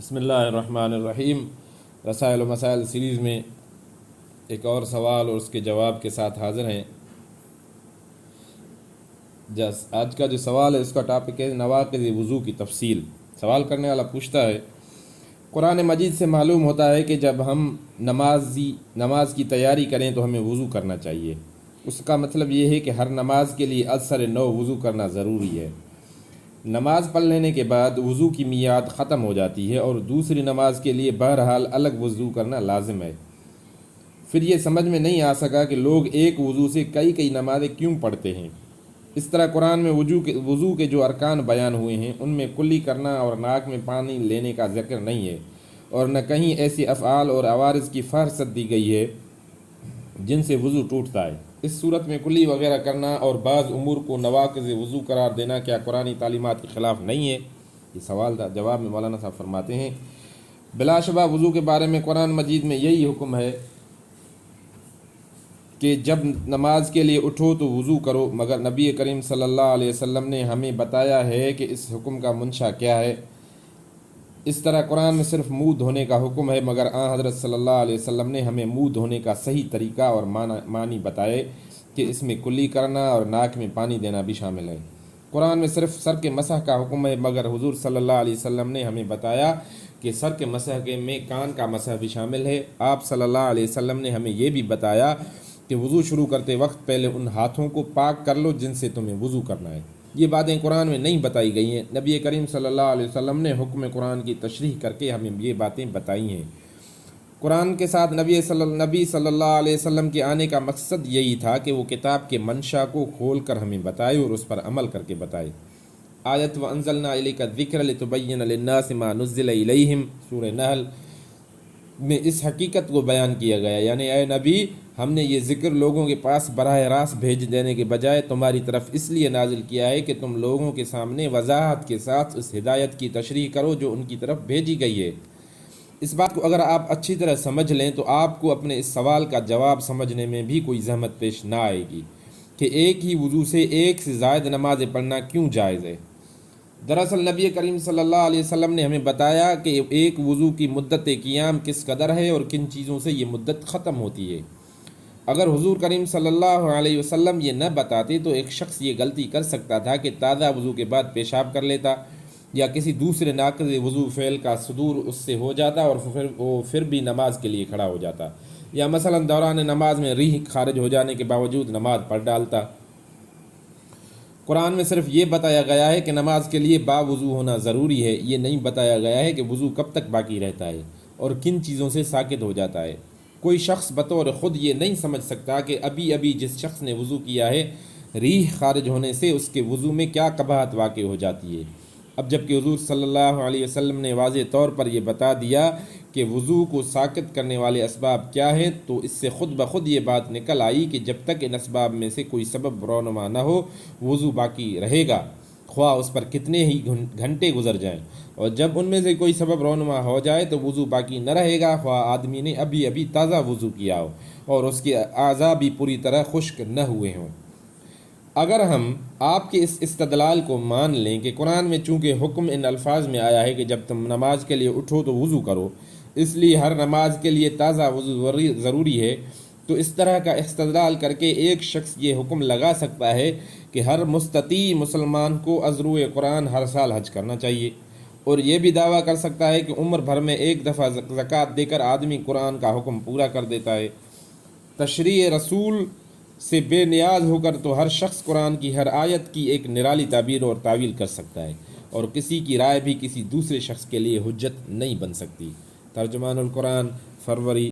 بسم اللہ الرحمن الرحیم۔ رسائل و مسائل سیریز میں ایک اور سوال اور اس کے جواب کے ساتھ حاضر ہیں۔ آج کا جو سوال ہے اس کا ٹاپک ہے نواقض وضو کی تفصیل۔ سوال کرنے والا پوچھتا ہے، قرآن مجید سے معلوم ہوتا ہے کہ جب ہم نماز کی تیاری کریں تو ہمیں وضو کرنا چاہیے۔ اس کا مطلب یہ ہے کہ ہر نماز کے لیے اثر نو وضو کرنا ضروری ہے۔ نماز پڑھ لینے کے بعد وضو کی میعاد ختم ہو جاتی ہے اور دوسری نماز کے لیے بہرحال الگ وضو کرنا لازم ہے۔ پھر یہ سمجھ میں نہیں آ سکا کہ لوگ ایک وضو سے کئی نمازیں کیوں پڑھتے ہیں۔ اس طرح قرآن میں وضو کے جو ارکان بیان ہوئے ہیں ان میں کلی کرنا اور ناک میں پانی لینے کا ذکر نہیں ہے، اور نہ کہیں ایسی افعال اور عوارض کی فہرست دی گئی ہے جن سے وضو ٹوٹتا ہے۔ اس صورت میں کلی وغیرہ کرنا اور بعض امور کو نواقض وضو قرار دینا کیا قرآنی تعلیمات کے خلاف نہیں ہے؟ یہ سوال تھا۔ جواب میں مولانا صاحب فرماتے ہیں، بلا شبہ وضو کے بارے میں قرآن مجید میں یہی حکم ہے کہ جب نماز کے لیے اٹھو تو وضو کرو، مگر نبی کریم صلی اللہ علیہ وسلم نے ہمیں بتایا ہے کہ اس حکم کا منشا کیا ہے۔ اس طرح قرآن میں صرف منہ دھونے کا حکم ہے، مگر آن حضرت صلی اللہ علیہ وسلم نے ہمیں منہ دھونے کا صحیح طریقہ اور معنی بتائے کہ اس میں کلی کرنا اور ناک میں پانی دینا بھی شامل ہے۔ قرآن میں صرف سر کے مسح کا حکم ہے، مگر حضور صلی اللہ علیہ وسلم نے ہمیں بتایا کہ سر کے مسح میں کان کا مسح بھی شامل ہے۔ آپ صلی اللہ علیہ وسلم نے ہمیں یہ بھی بتایا کہ وضو شروع کرتے وقت پہلے ان ہاتھوں کو پاک کر لو جن سے تمہیں وضو کرنا ہے۔ یہ باتیں قرآن میں نہیں بتائی گئی ہیں۔ نبی کریم صلی اللہ علیہ وسلم نے حکم قرآن کی تشریح کر کے ہمیں یہ باتیں بتائی ہیں۔ قرآن کے ساتھ نبی صلی اللہ علیہ وسلم کے آنے کا مقصد یہی تھا کہ وہ کتاب کے منشا کو کھول کر ہمیں بتائے اور اس پر عمل کر کے بتائے۔ آیت وَأَنزَلْنَا إِلَيْكَ الذِّكْرَ لِتُبَيِّنَ لِلنَّاسِ مَا نُزِّلَ إِلَيْهِمْ سورہ نحل میں اس حقیقت کو بیان کیا گیا، یعنی اے نبی، ہم نے یہ ذکر لوگوں کے پاس براہ راست بھیج دینے کے بجائے تمہاری طرف اس لیے نازل کیا ہے کہ تم لوگوں کے سامنے وضاحت کے ساتھ اس ہدایت کی تشریح کرو جو ان کی طرف بھیجی گئی ہے۔ اس بات کو اگر آپ اچھی طرح سمجھ لیں تو آپ کو اپنے اس سوال کا جواب سمجھنے میں بھی کوئی زحمت پیش نہ آئے گی کہ ایک ہی وضو سے ایک سے زائد نمازیں پڑھنا کیوں جائز ہے۔ دراصل نبی کریم صلی اللہ علیہ وسلم نے ہمیں بتایا کہ ایک وضو کی مدت قیام کس قدر ہے اور کن چیزوں سے یہ مدت ختم ہوتی ہے۔ اگر حضور کریم صلی اللہ علیہ وسلم یہ نہ بتاتے تو ایک شخص یہ غلطی کر سکتا تھا کہ تازہ وضو کے بعد پیشاب کر لیتا یا کسی دوسرے ناقض وضو فعل کا صدور اس سے ہو جاتا اور پھر بھی نماز کے لیے کھڑا ہو جاتا، یا مثلا دوران نماز میں ریح خارج ہو جانے کے باوجود نماز پڑھ ڈالتا۔ قرآن میں صرف یہ بتایا گیا ہے کہ نماز کے لیے باوضو ہونا ضروری ہے، یہ نہیں بتایا گیا ہے کہ وضو کب تک باقی رہتا ہے اور کن چیزوں سے ساکت ہو جاتا ہے۔ کوئی شخص بطور خود یہ نہیں سمجھ سکتا کہ ابھی جس شخص نے وضو کیا ہے ریح خارج ہونے سے اس کے وضو میں کیا قباحت واقع ہو جاتی ہے۔ اب جب کہ حضور صلی اللہ علیہ وسلم نے واضح طور پر یہ بتا دیا کہ وضو کو ساکت کرنے والے اسباب کیا ہیں، تو اس سے خود بخود یہ بات نکل آئی کہ جب تک ان اسباب میں سے کوئی سبب رونما نہ ہو وضو باقی رہے گا، خواہ اس پر کتنے ہی گھنٹے گزر جائیں، اور جب ان میں سے کوئی سبب رونما ہو جائے تو وضو باقی نہ رہے گا، خواہ آدمی نے ابھی تازہ وضو کیا ہو اور اس کے اعضاء بھی پوری طرح خشک نہ ہوئے ہوں۔ اگر ہم آپ کے اس استدلال کو مان لیں کہ قرآن میں چونکہ حکم ان الفاظ میں آیا ہے کہ جب تم نماز کے لیے اٹھو تو وضو کرو، اس لیے ہر نماز کے لیے تازہ وضو ضروری ہے، تو اس طرح کا استدلال کر کے ایک شخص یہ حکم لگا سکتا ہے کہ ہر مستطیع مسلمان کو از روئے قرآن ہر سال حج کرنا چاہیے، اور یہ بھی دعویٰ کر سکتا ہے کہ عمر بھر میں ایک دفعہ زکوٰۃ دے کر آدمی قرآن کا حکم پورا کر دیتا ہے۔ تشریع رسول سے بے نیاز ہو کر تو ہر شخص قرآن کی ہر آیت کی ایک نرالی تعبیر اور تعویل کر سکتا ہے، اور کسی کی رائے بھی کسی دوسرے شخص کے لیے حجت نہیں بن سکتی۔ ترجمان القرآن، فروری